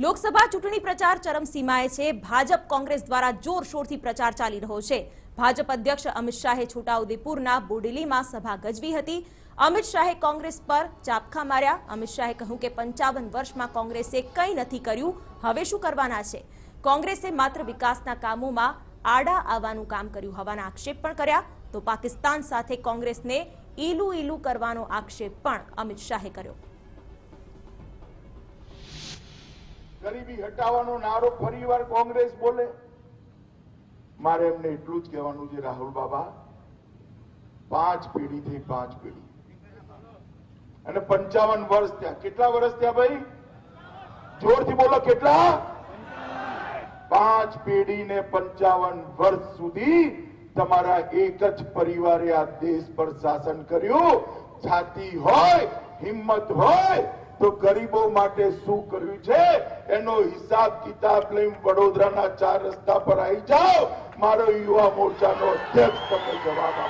લોકસભા ચૂંટણી પ્રચાર ચરમસીમાએ છે। ભાજપ કોંગ્રેસ દ્વારા જોરશોરથી પ્રચાર ચાલી રહ્યો છે। ભાજપ અધ્યક્ષ અમિત શાહે છોટાઉદેપુરના બોડેલીમાં સભા ગજવી હતી। અમિત શાહે કોંગ્રેસ પર ચાબખા માર્યા। અમિત શાહે કહ્યું કે 55 વર્ષમાં કોંગ્રેસે કંઈ નથી કર્યું, હવે શું કરવાના છે। કોંગ્રેસે માત્ર વિકાસના કામોમાં આડા આવવાનું કામ કર્યું હોવાના આક્ષેપ પણ કર્યા। તો પાકિસ્તાન સાથે કોંગ્રેસને ઈલુ ઈલુ કરવાનો આક્ષેપ પણ અમિત શાહે કર્યો। गरीबी हटावानो नारो फरीवार कांग्रेस बोले। मारे एमने एटलुं ज कहेवानुं छे राहुल बाबा, 5 पेढ़ी थी 5 पेढ़ी अने 55 वर्ष थया। केटला वर्ष थया भाई? जोरथी बोलो केटला? 5 पेढ़ी ने 55 वर्ष सुधी तमारा एक ज परिवारे आ देश पर शासन कर्युं। छाती होय, हिम्मत होय तो गरीबों माटे शू कर्युं छे एनो हिसाब किताब लईने वडोदराना 4 रस्ता पर आई जाओ। मारो युवा मोर्चानो अध्यक्ष तमने जवाब आपो।